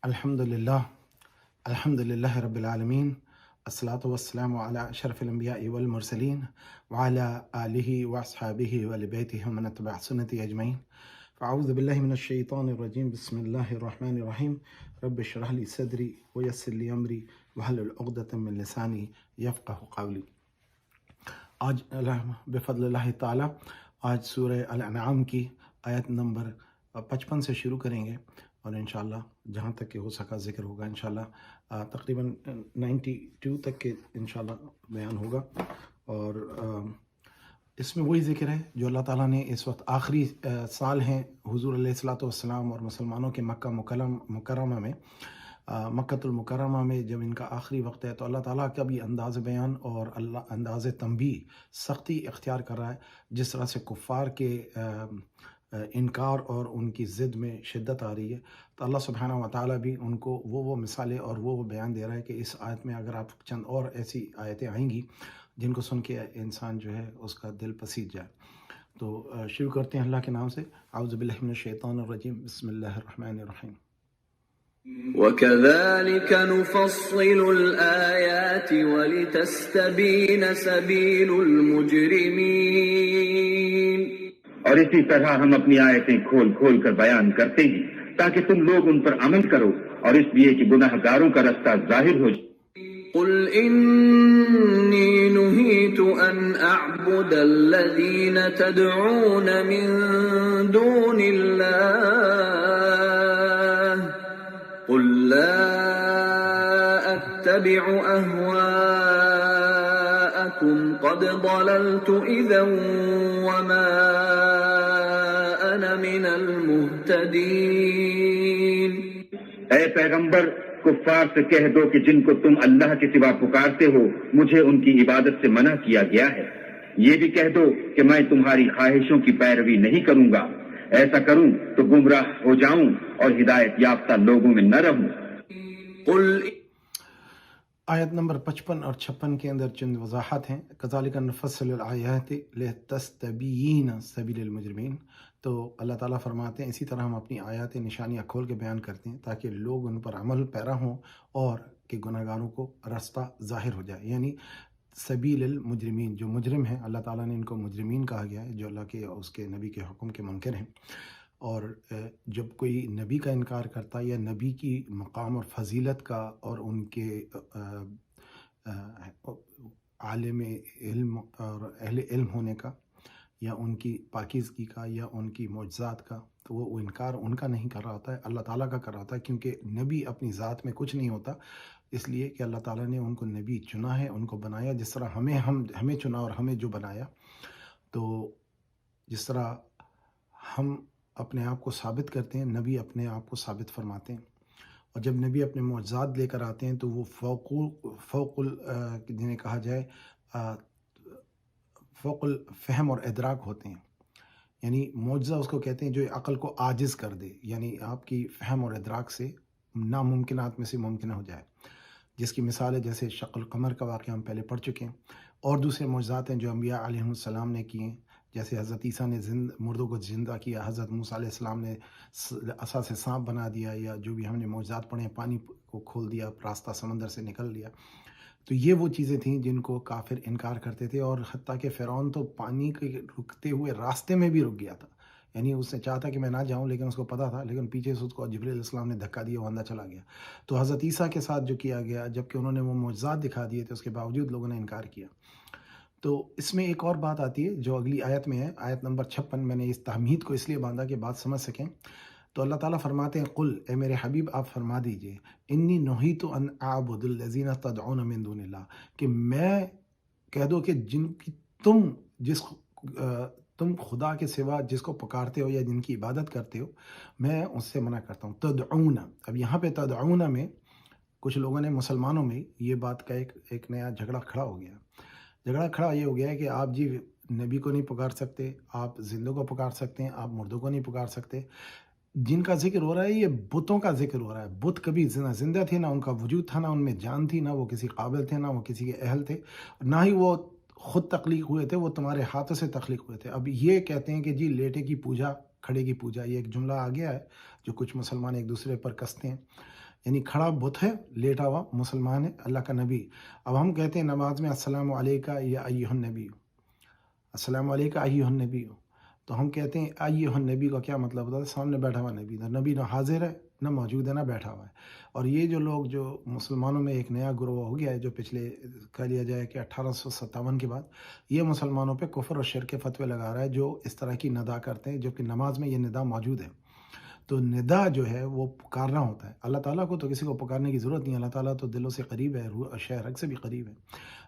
الحمدللہ الحمدللہ رب العالمین الصلاۃ والسلام علی اشرف الانبیاء والمرسلین وعلی آلہ واصحابہ وآل بیتہ ومن اتبع سنته اجمعین فاعوذ باللہ من الشیطان الرجیم بسم اللہ الرحمن الرحیم رب اشرح لی صدری ویسر لی امری واحلل عقدۃ من لسانی یفقہوا قولی۔ آج بفضل اللہ تعالی آج سورہ الانعام کی آیت نمبر 55 سے شروع کریں گے اور انشاءاللہ جہاں تک کہ ہو سکا ذکر ہوگا انشاءاللہ تقریباً 92 تک کے انشاءاللہ بیان ہوگا۔ اور اس میں وہی ذکر ہے جو اللہ تعالیٰ نے اس وقت آخری سال ہیں حضور علیہ الصلوۃ والسلام اور مسلمانوں کے مکہ مکرمہ میں مکۃ المکرمہ میں جب ان کا آخری وقت ہے تو اللہ تعالیٰ کا بھی انداز بیان اور انداز تنبیہ سختی اختیار کر رہا ہے۔ جس طرح سے کفار کے انکار اور ان کی ضد میں شدت آ رہی ہے تو اللہ سبحانہ و تعالیٰ بھی ان کو وہ مثالیں اور وہ بیان دے رہا ہے کہ اس آیت میں اگر آپ چند اور ایسی آیتیں آئیں گی جن کو سن کے انسان جو ہے اس کا دل پسیج جائے۔ تو شروع کرتے ہیں اللہ کے نام سے۔ اعوذ باللہ من الشیطان الرجیم بسم اللہ الرحمن الرحیم۔ وَكَذَلِكَ نُفَصِّلُ الْآيَاتِ وَلِتَسْتَبِينَ سَبِيلُ الْمُجْرِمِينَ۔ اور اسی طرح ہم اپنی آیتیں کھول کھول کر بیان کرتے ہیں تاکہ تم لوگ ان پر عمل کرو اور اس لیے کہ گناہ گاروں کا رستہ ظاہر ہو جائے۔ قُلْ إِنِّي نُهِيتُ أَنْ أَعْبُدَ الَّذِينَ تَدْعُونَ مِن دُونِ اللَّهِ قُلْ لَا أَتَّبِعُ أَهْوَاءَكُمْ قَدْ ضَلَلْتُ إِذًا وَمَا أَنَا مِنَ الْمُهْتَدِينَ۔ اے پیغمبر کفار سے کہہ دو کہ جن کو تم اللہ کے سوا پکارتے ہو مجھے ان کی عبادت سے منع کیا گیا ہے۔ یہ بھی کہہ دو کہ میں تمہاری خواہشوں کی پیروی نہیں کروں گا، ایسا کروں تو گمراہ ہو جاؤں اور ہدایت یافتہ لوگوں میں نہ رہوں۔ قل آیت نمبر 55 اور 56 کے اندر چند وضاحت ہیں۔ کذالک نفصل الآیات لتستبین سبیل المجرمین۔ تو اللہ تعالیٰ فرماتے ہیں اسی طرح ہم اپنی آیات نشانیاں کھول کے بیان کرتے ہیں تاکہ لوگ ان پر عمل پیرا ہوں اور کہ گناہ گاروں کو رستہ ظاہر ہو جائے، یعنی سبیل المجرمین جو مجرم ہیں اللہ تعالیٰ نے ان کو مجرمین کہا گیا ہے جو اللہ کے اور اس کے نبی کے حکم کے منکر ہیں۔ اور جب کوئی نبی کا انکار کرتا ہے یا نبی کی مقام اور فضیلت کا اور ان کے عالم علم اور اہل علم ہونے کا یا ان کی پاکیزگی کا یا ان کی معجزات کا تو وہ انکار ان کا نہیں کر رہا ہوتا ہے، اللہ تعالیٰ کا کر رہا ہوتا ہے، کیونکہ نبی اپنی ذات میں کچھ نہیں ہوتا، اس لیے کہ اللہ تعالیٰ نے ان کو نبی چنا ہے، ان کو بنایا جس طرح ہمیں چنا اور ہمیں جو بنایا۔ تو جس طرح ہم اپنے آپ کو ثابت کرتے ہیں نبی اپنے آپ کو ثابت فرماتے ہیں، اور جب نبی اپنے معجزات لے کر آتے ہیں تو وہ فوق جنہیں کہا جائے فوق الفہم اور ادراک ہوتے ہیں، یعنی معجزہ اس کو کہتے ہیں جو عقل کو عاجز کر دے، یعنی آپ کی فہم اور ادراک سے ناممکنات میں سے ممکن ہو جائے، جس کی مثال ہے جیسے شق القمر کا واقعہ ہم پہلے پڑھ چکے ہیں، اور دوسرے معجزات ہیں جو انبیاء علیہ السلام نے کیے ہیں، جیسے حضرت عیسیٰ نے مردوں کو زندہ کیا، حضرت موسیٰ علیہ السلام نے عصا سے سانپ بنا دیا، یا جو بھی ہم نے معجزات پڑھے ہیں پانی کو کھول دیا، راستہ سمندر سے نکل لیا۔ تو یہ وہ چیزیں تھیں جن کو کافر انکار کرتے تھے، اور حتیٰ کہ فرعون تو پانی کے رکتے ہوئے راستے میں بھی رک گیا تھا، یعنی اس نے چاہتا کہ میں نہ جاؤں لیکن اس کو پتا تھا، لیکن پیچھے سے اس کو جبریل علیہ السلام نے دھکا دیا، وہ اندر چلا گیا۔ تو حضرت عیسیٰ کے ساتھ جو کیا گیا جبکہ انہوں نے وہ معجزات دکھا دیے تھے اس کے باوجود لوگوں نے انکار کیا۔ تو اس میں ایک اور بات آتی ہے جو اگلی آیت میں ہے، آیت نمبر 56۔ میں نے اس تمہید کو اس لیے باندھا کہ بات سمجھ سکیں۔ تو اللہ تعالیٰ فرماتے ہیں قل، اے میرے حبیب آپ فرما دیجئے، انی نہیت ان اعبد الذین تدعون من دون اللہ، کہ میں کہہ دو کہ جن کی تم خدا کے سوا جس کو پکارتے ہو یا جن کی عبادت کرتے ہو میں اس سے منع کرتا ہوں۔ تدعون، اب یہاں پہ تدعون میں کچھ لوگوں نے مسلمانوں میں یہ بات کا ایک نیا جھگڑا کھڑا ہو گیا۔ جھگڑا کھڑا یہ ہو گیا ہے کہ آپ جی نبی کو نہیں پکار سکتے، آپ زندوں کو پکار سکتے ہیں، آپ مردوں کو نہیں پکار سکتے۔ جن کا ذکر ہو رہا ہے یہ بتوں کا ذکر ہو رہا ہے۔ بت کبھی زندہ تھے، نہ ان کا وجود تھا، نہ ان میں جان تھی، نہ وہ کسی قابل تھے، نہ وہ کسی کے اہل تھے، نہ ہی وہ خود تخلیق ہوئے تھے، وہ تمہارے ہاتھوں سے تخلیق ہوئے تھے۔ اب یہ کہتے ہیں کہ جی لیٹے کی پوجا، کھڑے کی پوجا، یہ ایک جملہ آ گیا ہے جو کچھ مسلمان ایک دوسرے پر کستے ہیں۔ یعنی کھڑا بت ہے، لیٹا ہوا مسلمان ہے، اللہ کا نبی۔ اب ہم کہتے ہیں نماز میں السلام علیکہ یا ایھا النبی، السلام علیکہ ایھا النبی، تو ہم کہتے ہیں ایھا النبی کا کیا مطلب ہوتا ہے؟ سامنے بیٹھا ہوا نبی، نبی نہ حاضر ہے نہ موجود ہے نہ بیٹھا ہوا ہے۔ اور یہ جو لوگ جو مسلمانوں میں ایک نیا گروہ ہو گیا ہے، جو پچھلے کہہ لیا جائے کہ 1857 کے بعد یہ مسلمانوں پہ کفر اور شرک کے فتوے لگا رہا ہے، جو اس طرح کی ندا کرتے ہیں، جو کہ نماز میں یہ ندا موجود ہے۔ تو ندا جو ہے وہ پکارنا ہوتا ہے۔ اللہ تعالیٰ کو تو کسی کو پکارنے کی ضرورت نہیں، اللہ تعالیٰ تو دلوں سے قریب ہے، روح شہ رگ سے بھی قریب ہے۔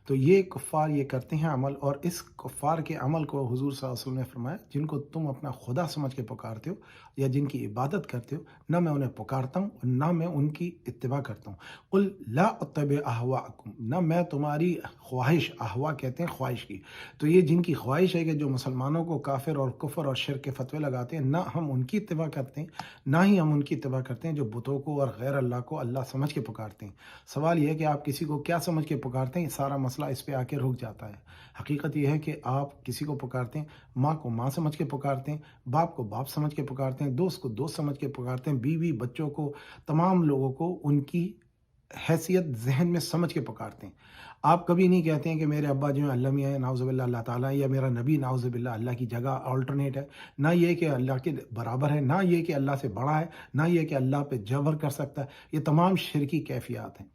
تو یہ کفار یہ کرتے ہیں عمل، اور اس کفار کے عمل کو حضور صلی اللہ علیہ وسلم نے فرمایا، جن کو تم اپنا خدا سمجھ کے پکارتے ہو یا جن کی عبادت کرتے ہو، نہ میں انہیں پکارتا ہوں اور نہ میں ان کی اتباع کرتا ہوں۔ قل لا اتبع اہواءکم، نہ میں تمہاری خواہش، اہوا کہتے ہیں خواہش کی، تو یہ جن کی خواہش ہے کہ جو مسلمانوں کو کافر اور کفر اور شرک کے فتوے لگاتے ہیں، نہ ہم ان کی اتباع کرتے ہیں، نہ ہی ہم ان کی اتباع کرتے ہیں جو بتوں کو اور غیر اللہ کو اللہ سمجھ کے پکارتے ہیں۔ سوال یہ ہے کہ آپ کسی کو کیا سمجھ کے پکارتے ہیں، سارا مسئلہ اس پہ آ کے رک جاتا ہے۔ حقیقت یہ ہے کہ آپ کسی کو پکارتے ہیں، ماں کو ماں سمجھ کے پکارتے ہیں، باپ کو باپ سمجھ کے پکارتے ہیں، دوست کو دوست سمجھ کے پکارتے ہیں، بیوی بچوں کو، تمام لوگوں کو ان کی حیثیت ذہن میں سمجھ کے پکارتے ہیں۔ آپ کبھی نہیں کہتے ہیں کہ میرے ابا جو ہیں اللہ میاں ہیں نعوذ باللہ اللہ تعالیٰ ہے، یا میرا نبی نعوذ باللہ اللہ کی جگہ آلٹرنیٹ ہے، نہ یہ کہ اللہ کے برابر ہے، نہ یہ کہ اللہ سے بڑا ہے، نہ یہ کہ اللہ پہ جبر کر سکتا ہے۔ یہ تمام شرکی کیفیات ہیں۔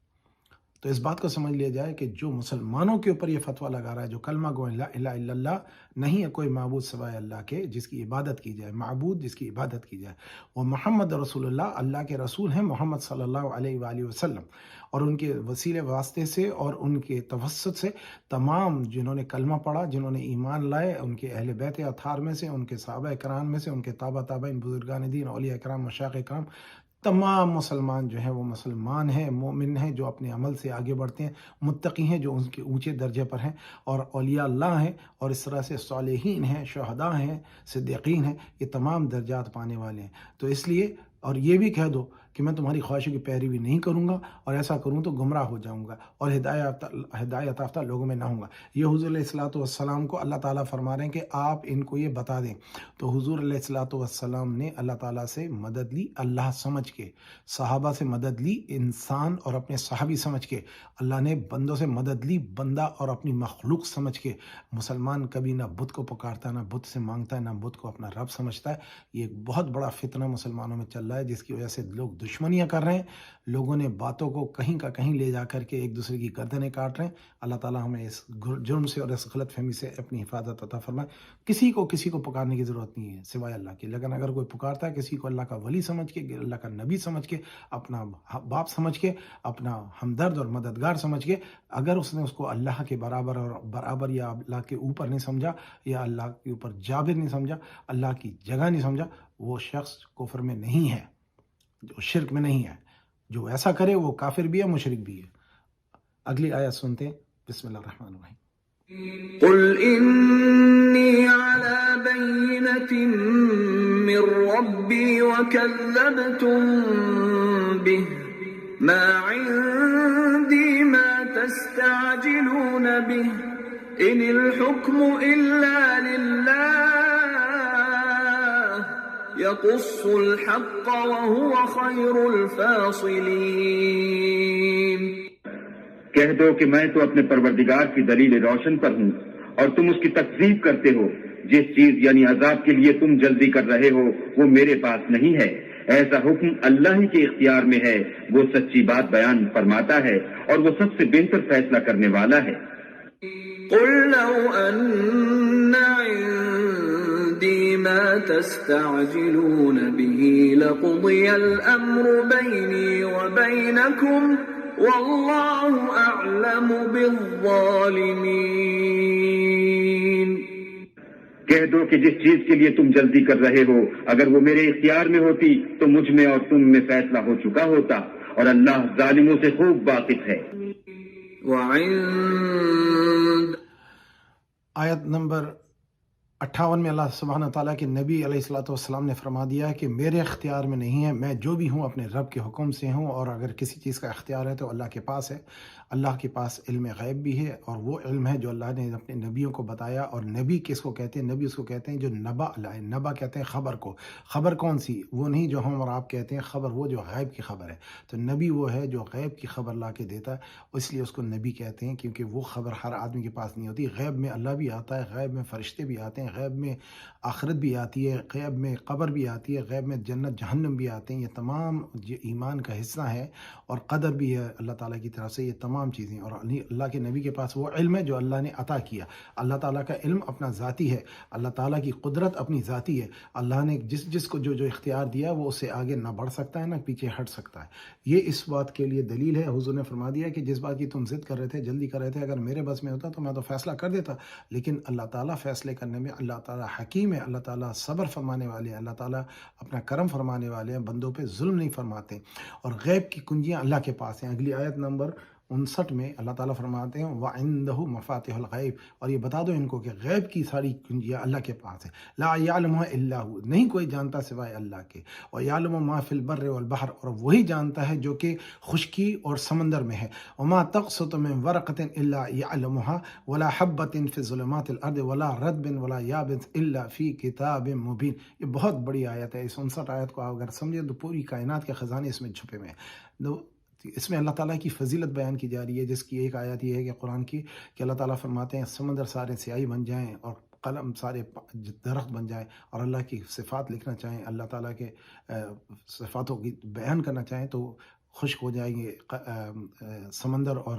تو اس بات کو سمجھ لیا جائے کہ جو مسلمانوں کے اوپر یہ فتویٰ لگا رہا ہے، جو کلمہ گو لا الہ الا اللہ، نہیں ہے کوئی معبود سوائے اللہ کے جس کی عبادت کی جائے، معبود جس کی عبادت کی جائے، وہ محمد رسول اللہ، اللہ کے رسول ہیں محمد صلی اللہ علیہ وآلہ وسلم، اور ان کے وسیلے واسطے سے اور ان کے توسط سے تمام جنہوں نے کلمہ پڑھا، جنہوں نے ایمان لائے، ان کے اہل بیت اطہار میں سے، ان کے صحابہ کرام میں سے، ان کے تابع تابعین، بزرگان دین، اولیاء کرام، مشائخ کرام، تمام مسلمان جو ہیں وہ مسلمان ہیں، مومن ہیں، جو اپنے عمل سے آگے بڑھتے ہیں، متقی ہیں جو ان کے اونچے درجے پر ہیں، اور اولیاء اللہ ہیں، اور اس طرح سے صالحین ہیں، شہداء ہیں، صدیقین ہیں، یہ تمام درجات پانے والے ہیں۔ تو اس لیے، اور یہ بھی کہہ دو کہ میں تمہاری خواہشوں کی پیروی نہیں کروں گا، اور ایسا کروں تو گمراہ ہو جاؤں گا اور ہدایت یافتہ لوگوں میں نہ ہوں گا۔ یہ حضور علیہ الصلوۃ والسلام کو اللہ تعالیٰ فرما رہے ہیں کہ آپ ان کو یہ بتا دیں۔ تو حضور علیہ الصلوۃ والسلام نے اللہ تعالیٰ سے مدد لی اللہ سمجھ کے، صحابہ سے مدد لی انسان اور اپنے صحابی سمجھ کے، اللہ نے بندوں سے مدد لی بندہ اور اپنی مخلوق سمجھ کے۔ مسلمان کبھی نہ بت کو پکارتا ہے، نہ بت سے مانگتا ہے، نہ بت کو اپنا رب سمجھتا ہے۔ یہ ایک بہت بڑا فتنہ مسلمانوں میں چل رہا ہے، جس کی وجہ سے لوگ دشمنیاں کر رہے ہیں، لوگوں نے باتوں کو کہیں کا کہیں لے جا کر کے ایک دوسرے کی گردنیں کاٹ رہے ہیں۔ اللہ تعالیٰ ہمیں اس جرم سے اور اس غلط فہمی سے اپنی حفاظت عطا فرمائے۔ کسی کو پکارنے کی ضرورت نہیں ہے سوائے اللہ کے، لیکن اگر کوئی پکارتا ہے کسی کو اللہ کا ولی سمجھ کے، اللہ کا نبی سمجھ کے، اپنا باپ سمجھ کے، اپنا ہمدرد اور مددگار سمجھ کے، اگر اس نے اس کو اللہ کے برابر یا اللہ کے اوپر نہیں سمجھا، یا اللہ کے اوپر جابر نہیں سمجھا، اللہ کی جگہ نہیں سمجھا، وہ شخص کفر میں نہیں ہے، جو شرک میں نہیں ہے۔ جو ایسا کرے وہ کافر بھی ہے، مشرک بھی ہے۔ اگلی آیت سنتے ہیں، بسم اللہ الرحمن الرحیم۔ قل إني على بينة من ربي وكذبتم به ما عندي ما تستعجلون به إن الحكم إلا لله يقص الحق وهو خير الفاصلين۔ کہہ دو کہ میں تو اپنے پروردگار کی دلیل روشن پر ہوں اور تم اس کی تکذیب کرتے ہو۔ جس چیز یعنی عذاب کے لیے تم جلدی کر رہے ہو وہ میرے پاس نہیں ہے، ایسا حکم اللہ ہی کے اختیار میں ہے، وہ سچی بات بیان فرماتا ہے اور وہ سب سے بہتر فیصلہ کرنے والا ہے۔ قل لو أن عندي ما تستعجلون به لقضي الأمر بيني وبينكم والله أعلم بالظالمين۔ کہہ دو کہ جس چیز کے لیے تم جلدی کر رہے ہو اگر وہ میرے اختیار میں ہوتی تو مجھ میں اور تم میں فیصلہ ہو چکا ہوتا، اور اللہ ظالموں سے خوب واقف ہے۔ آیت نمبر 58 میں اللہ سبحانہ تعالیٰ کے نبی علیہ الصلوۃ والسلام نے فرما دیا ہے کہ میرے اختیار میں نہیں ہے، میں جو بھی ہوں اپنے رب کے حکم سے ہوں، اور اگر کسی چیز کا اختیار ہے تو اللہ کے پاس ہے۔ اللہ کے پاس علم غیب بھی ہے، اور وہ علم ہے جو اللہ نے اپنے نبیوں کو بتایا. اور نبی کس کو کہتے ہیں؟ نبی اس کو کہتے ہیں جو نبا لائے. نبا کہتے ہیں خبر کو. خبر کون سی؟ وہ نہیں جو ہم اور آپ کہتے ہیں خبر، وہ جو غیب کی خبر ہے. تو نبی وہ ہے جو غیب کی خبر لا کے دیتا ہے، اس لیے اس کو نبی کہتے ہیں، کیونکہ وہ خبر ہر آدمی کے پاس نہیں ہوتی. غیب میں اللہ بھی آتا ہے، غیب میں فرشتے بھی آتے ہیں، غیب میں آخرت بھی آتی ہے، غیب میں قبر بھی آتی ہے، غیب میں جنت جہنم بھی آتے ہیں. یہ تمام یہ ایمان کا حصہ ہے، اور قدر بھی ہے اللہ تعالیٰ کی طرف سے. یہ تمام چیزیں، اور اللہ کے نبی کے پاس وہ علم ہے جو اللہ نے عطا کیا. اللہ تعالیٰ کا علم اپنا ذاتی ہے، اللہ تعالیٰ کی قدرت اپنی ذاتی ہے. اللہ نے جس کو جو اختیار دیا وہ اس سے آگے نہ بڑھ سکتا ہے نہ پیچھے ہٹ سکتا ہے. یہ اس بات کے لیے دلیل ہے. حضور نے فرما دیا کہ جس بات کی تم ضد کر رہے تھے، جلدی کر رہے تھے، اگر میرے بس میں ہوتا تو میں تو فیصلہ کر دیتا. لیکن اللہ تعالیٰ فیصلے کرنے میں، اللہ تعالیٰ حکیم ہے، اللہ تعالیٰ صبر فرمانے والے ہیں، اللہ تعالیٰ اپنا کرم فرمانے والے ہیں، بندوں پہ ظلم نہیں فرماتے. اور غیب کی کنجیاں اللہ کے پاس ہیں. اگلی آیت نمبر 59 میں اللہ تعالیٰ فرماتے ہیں وَعِندَهُ مَفَاتِحُ الْغَیْبِ، اور یہ بتا دو ان کو کہ غیب کی ساری کنجیاں اللہ کے پاس ہیں. لا يعلمها الا هو، نہیں کوئی جانتا سوائے اللہ کے. وَيَعْلَمُ مَا فِي الْبَرِّ وَالْبَحْرِ، اور وہی جانتا ہے جو کہ خشکی اور سمندر میں ہے. وَمَا تَقْسُطُ مِنْ وَرَقَةٍ إِلَّا يَعْلَمُهَا وَلَا حَبَّةٍ فِي ظُلُمَاتِ الْأَرْضِ وَلَا رَطْبٍ وَلَا يَابِسٍ إِلَّا فِي كِتَابٍ مُبِينٍ. یہ بہت بڑی آیت ہے. اس 59 آیت کو اگر سمجھے تو پوری کائنات کے خزانے اس میں چھپے ہوئے ہیں. اس میں اللہ تعالیٰ کی فضیلت بیان کی جا رہی ہے، جس کی ایک آیت یہ ہے کہ قرآن کی کہ اللہ تعالیٰ فرماتے ہیں سمندر سارے سیاہی بن جائیں اور قلم سارے درخت بن جائیں، اور اللہ کی صفات لکھنا چاہیں، اللہ تعالیٰ کے صفاتوں کی بیان کرنا چاہیں تو خشک ہو جائیں گے سمندر، اور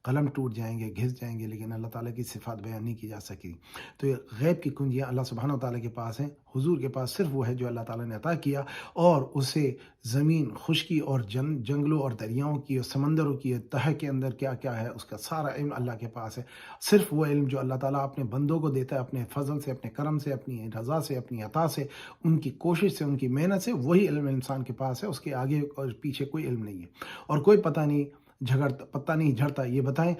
قلم ٹوٹ جائیں گے، گھس جائیں گے، لیکن اللہ تعالیٰ کی صفات بیان نہیں کی جا سکی. تو یہ غیب کی کنجیاں اللہ سبحانہ و تعالیٰ کے پاس ہیں. حضور کے پاس صرف وہ ہے جو اللہ تعالیٰ نے عطا کیا، اور اسے زمین، خشکی اور جنگلوں اور دریاؤں کی اور سمندروں کی تہہ کے اندر کیا کیا ہے اس کا سارا علم اللہ کے پاس ہے. صرف وہ علم جو اللہ تعالیٰ اپنے بندوں کو دیتا ہے اپنے فضل سے، اپنے کرم سے، اپنی رضا سے، اپنی عطا سے، ان کی کوشش سے، ان کی محنت سے، وہی علم انسان کے پاس ہے. اس کے آگے اور پیچھے کوئی علم نہیں ہے، اور کوئی پتہ نہیں جھڑتا. یہ بتائیں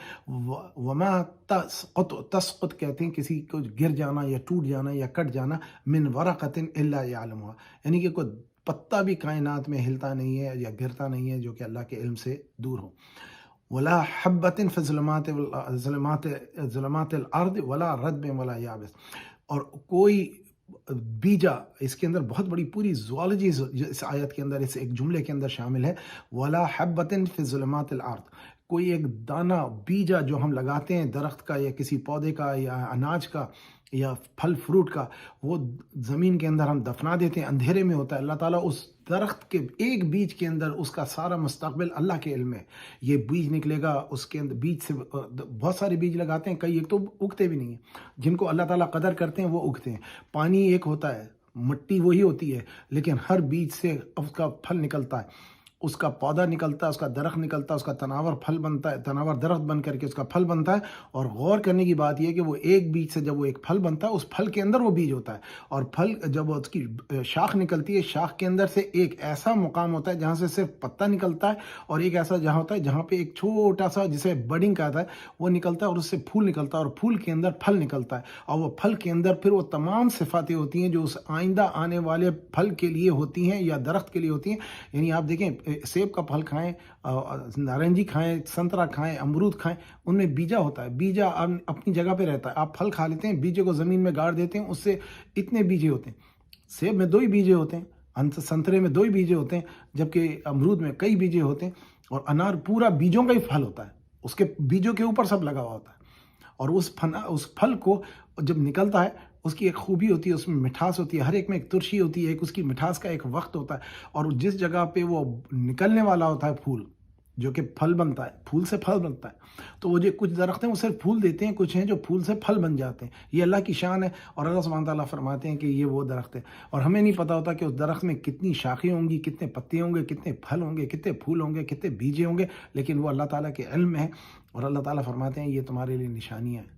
وما تسقط کہتے ہیں کسی کو گر جانا یا ٹوٹ جانا یا کٹ جانا، من ورقۃ الا یعلمها، یعنی کہ کوئی پتا بھی کائنات میں ہلتا نہیں ہے یا گرتا نہیں ہے جو کہ اللہ کے علم سے دور ہو. ولا حبۃ فی ظلمات الارض ولا رطب ولا یابس، اور کوئی بیجا، اس کے اندر بہت بڑی پوری زوالوجی اس آیت کے اندر، اس ایک جملے کے اندر شامل ہے. ولا حبۃ فی ظلمات الارض، کوئی ایک دانہ بیجا جو ہم لگاتے ہیں درخت کا یا کسی پودے کا یا اناج کا یا پھل فروٹ کا، وہ زمین کے اندر ہم دفنا دیتے ہیں، اندھیرے میں ہوتا ہے. اللہ تعالیٰ اس درخت کے ایک بیج کے اندر اس کا سارا مستقبل اللہ کے علم ہے. یہ بیج نکلے گا، اس کے اندر بیج سے بہت سارے بیج لگاتے ہیں، کئی ایک تو اگتے بھی نہیں ہیں، جن کو اللہ تعالیٰ قدر کرتے ہیں وہ اگتے ہیں. پانی ایک ہوتا ہے، مٹی وہی ہوتی ہے، لیکن ہر بیج سے اس کا پھل نکلتا ہے، اس کا پودا نکلتا ہے، اس کا درخت نکلتا ہے، اس کا تناور پھل بنتا ہے، تناور درخت بن کر کے اس کا پھل بنتا ہے. اور غور کرنے کی بات یہ ہے کہ وہ ایک بیج سے جب وہ ایک پھل بنتا ہے، اس پھل کے اندر وہ بیج ہوتا ہے، اور پھل جب اس کی شاخ نکلتی ہے، شاخ کے اندر سے ایک ایسا مقام ہوتا ہے جہاں سے صرف پتا نکلتا ہے، اور ایک ایسا جہاں ہوتا ہے جہاں پہ ایک چھوٹا سا جسے بڈنگ کہتا ہے وہ نکلتا ہے، اور اس سے پھول نکلتا ہے، اور پھول کے اندر پھل نکلتا ہے، اور وہ پھل کے اندر پھر وہ تمام صفاتیں ہوتی ہیں جو اس آئندہ آنے والے پھل کے لیے ہوتی ہیں یا درخت کے لیے ہوتی ہیں. یعنی آپ دیکھیں سیب کا پھل کھائیں، نارنجی کھائیں، سنترا کھائیں، امرود کھائیں، ان میں بیجا ہوتا ہے. بیجا اپنی جگہ پہ رہتا ہے. آپ پھل کھا لیتے ہیں، بیجے کو زمین میں گاڑ دیتے ہیں، اس سے اتنے بیجے ہوتے ہیں. سیب میں 2 ہی بیجے ہوتے ہیں، سنترے میں 2 ہی بیجے ہوتے ہیں، جبکہ امرود میں کئی بیجے ہوتے ہیں. اور انار پورا بیجوں کا ہی پھل ہوتا ہے، اس کے بیجوں کے اوپر سب لگا ہوا ہوتا ہے. اور اس پھل کو جب نکلتا ہے، اس کی ایک خوبی ہوتی ہے، اس میں مٹھاس ہوتی ہے، ہر ایک میں ایک ترشی ہوتی ہے، ایک اس کی مٹھاس کا ایک وقت ہوتا ہے. اور جس جگہ پہ وہ نکلنے والا ہوتا ہے پھول، جو کہ پھل بنتا ہے، پھول سے پھل بنتا ہے، تو وہ جو کچھ درخت ہیں وہ صرف پھول دیتے ہیں، کچھ ہیں جو پھول سے پھل بن جاتے ہیں. یہ اللہ کی شان ہے. اور اللہ سبحانہ تعالیٰ فرماتے ہیں کہ یہ وہ درخت ہے، اور ہمیں نہیں پتہ ہوتا کہ اس درخت میں کتنی شاخیں ہوں گی، کتنے پتے ہوں گے، کتنے پھل ہوں گے، کتنے پھول ہوں گے، کتنے بیجے ہوں گے، لیکن وہ اللہ تعالیٰ کے علم میں ہے. اور اللہ تعالیٰ فرماتے ہیں یہ تمہارے لیے نشانیاں ہیں.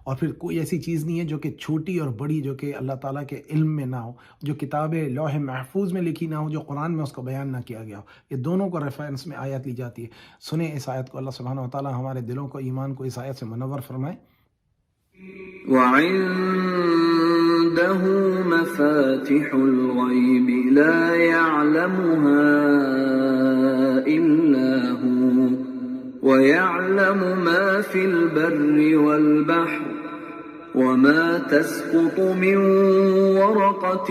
اور پھر کوئی ایسی چیز نہیں ہے جو کہ چھوٹی اور بڑی جو کہ اللہ تعالیٰ کے علم میں نہ ہو، جو کتاب لوح محفوظ میں لکھی نہ ہو، جو قرآن میں اس کو بیان نہ کیا گیا ہو. یہ دونوں کو ریفرنس میں آیت لی جاتی ہے. سنیں اس آیت کو. اللہ سبحانہ و تعالیٰ ہمارے دلوں کو، ایمان کو اس آیت سے منور فرمائے. وعنده مفاتح الغيب لا يعلمها إلا هو ويعلم ما في البر والبحر وما تسقط من ورقة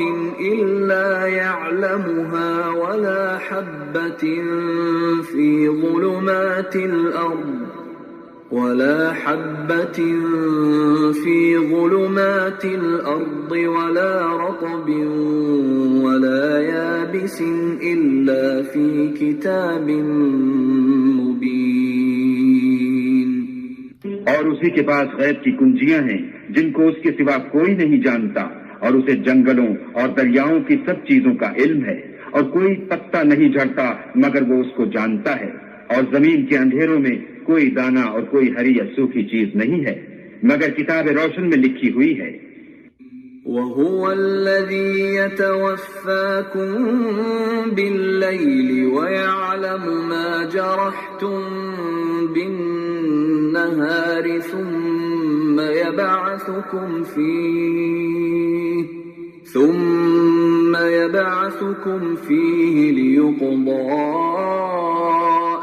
إلا يعلمها ولا حبة في ظلمات الأرض ولا رطب ولا يابس إلا في كتاب مبين. اور اسی کے پاس غیب کی کنجیاں ہیں جن کو اس کے سوا کوئی نہیں جانتا، اور اسے جنگلوں اور دریاؤں کی سب چیزوں کا علم ہے، اور کوئی پتا نہیں جھڑتا مگر وہ اس کو جانتا ہے، اور زمین کے اندھیروں میں کوئی دانہ اور کوئی ہری یا سوکھی چیز نہیں ہے مگر کتاب روشن میں لکھی ہوئی ہے. وهو الذي يتوفاكم بالليل ويعلم ما جرحتم بالنهار ثم يبعثكم فيه ليقضى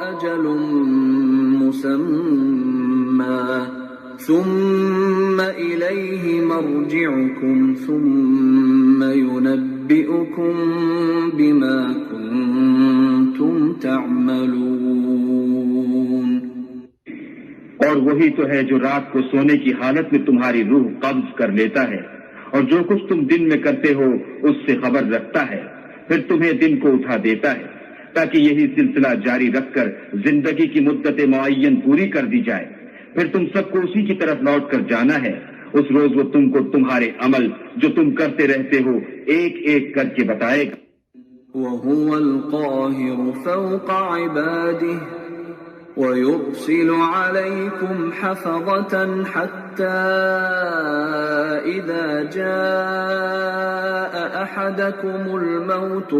أجل مسمى ثم إليه مرجعكم ثم ينبئكم بما كنتم تعملون. اور وہی تو ہے جو رات کو سونے کی حالت میں تمہاری روح قبض کر لیتا ہے، اور جو کچھ تم دن میں کرتے ہو اس سے خبر رکھتا ہے، پھر تمہیں دن کو اٹھا دیتا ہے تاکہ یہی سلسلہ جاری رکھ کر زندگی کی مدت معین پوری کر دی جائے. پھر تم سب کو اسی کی طرف لوٹ کر جانا ہے. اس روز وہ تم کو تمہارے عمل جو تم کرتے رہتے ہو ایک ایک کر کے بتائے گا. وهو القاهر فوق عباده ويرسل عليكم حفظة حتى إذا جاء أحدكم الموت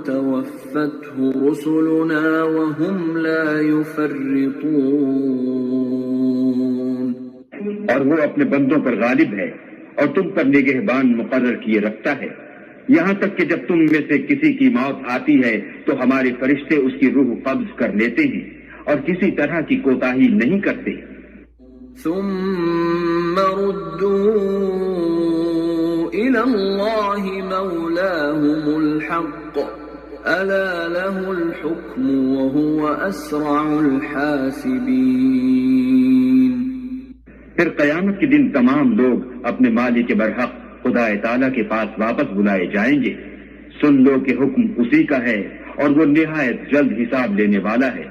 توفته رسلنا وهم لا يفرطون. اور وہ اپنے بندوں پر غالب ہے اور تم پر نگہبان مقرر کیے رکھتا ہے، یہاں تک کہ جب تم میں سے کسی کی موت آتی ہے تو ہمارے فرشتے اس کی روح قبض کر لیتے ہیں اور کسی طرح کی کوتاہی نہیں کرتے. ثم ردوا إلى الله مولاهم الحق ألا له الحكم وهو أسرع الحاسبين. پھر قیامت کے دن تمام لوگ اپنے مالک برحق خدا تعالیٰ کے پاس واپس بلائے جائیں گے. سن لو کہ حکم اسی کا ہے اور وہ نہایت جلد حساب لینے والا ہے.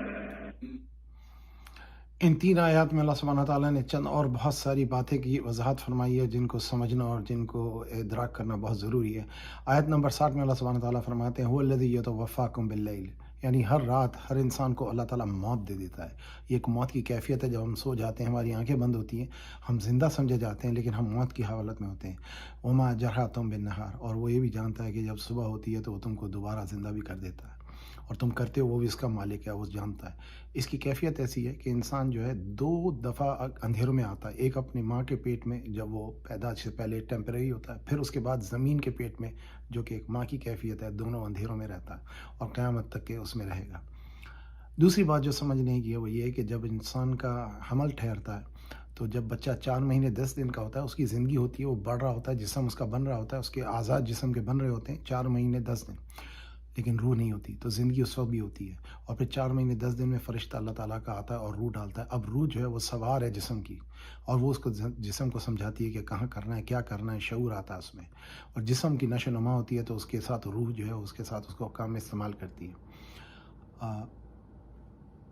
ان 3 آیات میں اللہ سبحانہ تعالیٰ نے چند اور بہت ساری باتیں کی وضاحت فرمائی ہے جن کو سمجھنا اور جن کو ادراک کرنا بہت ضروری ہے. آیت نمبر 60 میں اللہ سبحانہ تعالیٰ فرماتے ہیں هو الذی یتوفاکم باللیل، یعنی ہر رات ہر انسان کو اللہ تعالیٰ موت دے دیتا ہے. یہ ایک موت کی کیفیت ہے. جب ہم سو جاتے ہیں ہماری آنکھیں بند ہوتی ہیں، ہم زندہ سمجھے جاتے ہیں لیکن ہم موت کی حالت میں ہوتے ہیں. وما جرحتم بالنہار، اور وہ یہ بھی جانتا ہے کہ جب صبح ہوتی ہے تو وہ تم کو دوبارہ زندہ بھی کر دیتا ہے، اور تم کرتے ہو وہ بھی اس کا مالک ہے، وہ جانتا ہے. اس کی کیفیت ایسی ہے کہ انسان جو ہے 2 دفعہ اندھیروں میں آتا ہے. ایک اپنی ماں کے پیٹ میں جب وہ پیدائش سے پہلے ٹیمپریری ہوتا ہے، پھر اس کے بعد زمین کے پیٹ میں جو کہ ایک ماں کی کیفیت ہے، دونوں اندھیروں میں رہتا ہے اور قیامت تک کے اس میں رہے گا. دوسری بات جو سمجھنے کی ہے وہ یہ ہے کہ جب انسان کا حمل ٹھہرتا ہے تو جب بچہ 4 مہینے 10 دن کا ہوتا ہے، اس کی زندگی ہوتی ہے، وہ بڑھ رہا ہوتا ہے، جسم اس کا بن رہا ہوتا ہے، اس کے اعضاء جسم کے بن رہے ہوتے ہیں 4 مہینے 10 دن، لیکن روح نہیں ہوتی. تو زندگی اس وقت بھی ہوتی ہے، اور پھر 4 مہینے 10 دن میں فرشتہ اللہ تعالیٰ کا آتا ہے اور روح ڈالتا ہے. اب روح جو ہے وہ سوار ہے جسم کی، اور وہ اس کو جسم کو سمجھاتی ہے کہ کہاں کرنا ہے، کیا کرنا ہے، شعور آتا ہے اس میں. اور جسم کی نشو و نما ہوتی ہے تو اس کے ساتھ روح جو ہے اس کے ساتھ اس کو کام میں استعمال کرتی ہے.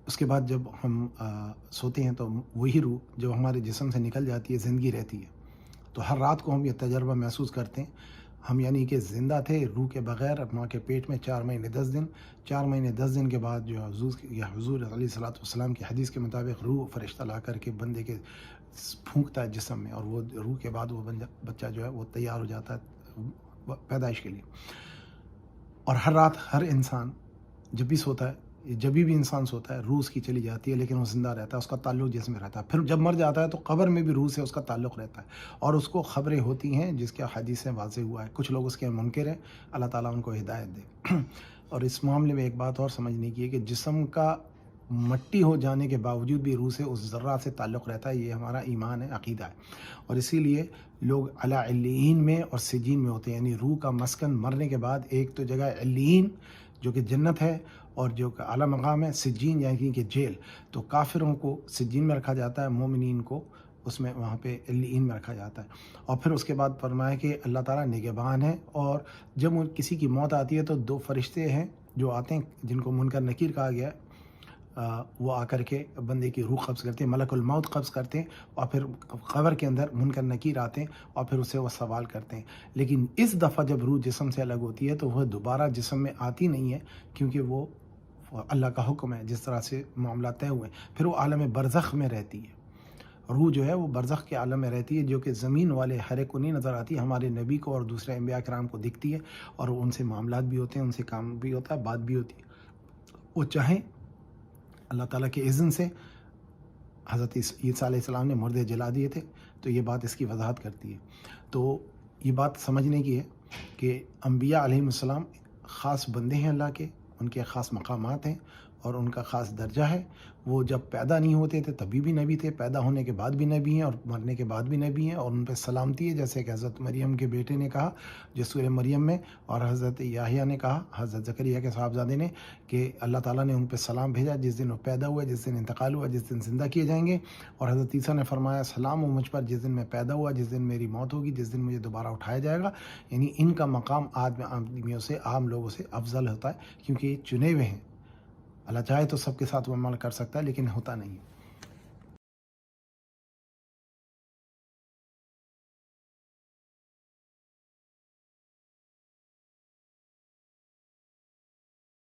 اس کے بعد جب ہم سوتے ہیں تو وہی روح جب ہمارے جسم سے نکل جاتی ہے زندگی رہتی ہے. تو ہر رات کو ہم یہ تجربہ محسوس کرتے ہیں. ہم یعنی کہ زندہ تھے روح کے بغیر ماں کے پیٹ میں 4 مہینے 10 دن. 4 مہینے 10 دن کے بعد جو حضور علیہ الصلوۃ والسلام کی حدیث کے مطابق روح فرشتہ لا کر کے بندے کے پھونکتا ہے جسم میں، اور وہ روح کے بعد وہ بچہ جو ہے وہ تیار ہو جاتا ہے پیدائش کے لیے. اور ہر رات ہر انسان جب بھی سوتا ہے جب بھی انسان سوتا ہے روح اس کی چلی جاتی ہے لیکن وہ زندہ رہتا ہے، اس کا تعلق جسم میں رہتا ہے. پھر جب مر جاتا ہے تو قبر میں بھی روح سے اس کا تعلق رہتا ہے اور اس کو خبریں ہوتی ہیں جس کے حدیث سے واضح ہوا ہے. کچھ لوگ اس کے منکر ہیں، اللہ تعالیٰ ان کو ہدایت دے. اور اس معاملے میں ایک بات اور سمجھنے کی ہے کہ جسم کا مٹی ہو جانے کے باوجود بھی روح سے اس ذرہ سے تعلق رہتا ہے. یہ ہمارا ایمان ہے، عقیدہ ہے. اور اسی لیے لوگ اعلیٰ علیین میں اور سجین میں ہوتے ہیں، یعنی روح کا مسکن مرنے کے بعد ایک تو جگہ علیین جو کہ جنت ہے اور جو کہ اعلیٰ مقام ہے سجین یعنی کہ جیل. تو کافروں کو سجین میں رکھا جاتا ہے، مومنین کو اس میں وہاں پہ علیین میں رکھا جاتا ہے. اور پھر اس کے بعد فرمایا کہ اللہ تعالیٰ نگہبان ہے، اور جب کسی کی موت آتی ہے تو دو فرشتے ہیں جو آتے ہیں جن کو منکر نکیر کہا گیا ہے، وہ آ کر کے بندے کی روح قبض کرتے ہیں، ملک الموت قبض کرتے ہیں، اور پھر قبر کے اندر منکر نکیر آتے ہیں اور پھر اسے وہ سوال کرتے ہیں. لیکن اس دفعہ جب روح جسم سے الگ ہوتی ہے تو وہ دوبارہ جسم میں آتی نہیں ہے، کیونکہ وہ اللہ کا حکم ہے، جس طرح سے معاملات طے ہوئے. پھر وہ عالم برزخ میں رہتی ہے. روح جو ہے وہ برزخ کے عالم میں رہتی ہے، جو کہ زمین والے ہر ایک کو نہیں نظر آتی. ہمارے نبی کو اور دوسرے انبیاء کرام کو دکھتی ہے اور ان سے معاملات بھی ہوتے ہیں، ان سے کام بھی ہوتا ہے، بات بھی ہوتی ہے. وہ چاہیں اللہ تعالیٰ کے اذن سے. حضرت عیسیٰ علیہ السلام نے مردے جلا دیے تھے، تو یہ بات اس کی وضاحت کرتی ہے. تو یہ بات سمجھنے کی ہے کہ انبیاء علیہ السلام خاص بندے ہیں اللہ کے، ان کے خاص مقامات ہیں اور ان کا خاص درجہ ہے. وہ جب پیدا نہیں ہوتے تھے تبھی بھی نبی تھے، پیدا ہونے کے بعد بھی نبی ہیں اور مرنے کے بعد بھی نبی ہیں، اور ان پہ سلامتی ہے. جیسے کہ حضرت مریم کے بیٹے نے کہا جو سورہ مریم میں، اور حضرت یحییٰ نے کہا حضرت زکریا کے صاحبزادے نے کہ اللہ تعالیٰ نے ان پہ سلام بھیجا جس دن وہ پیدا ہوا، جس دن انتقال ہوا، جس دن زندہ کیے جائیں گے. اور حضرت عیسیٰ نے فرمایا سلام ہو مجھ پر جس دن میں پیدا ہوا، جس دن میری موت ہوگی، جس دن مجھے دوبارہ اٹھایا جائے گا. یعنی ان کا مقام آدمیوں سے، عام لوگوں سے افضل ہوتا ہے، کیونکہ یہ چنے ہوئے ہیں. اللہ چاہے تو سب کے ساتھ وہ عمل کر سکتا ہے لیکن ہوتا نہیں.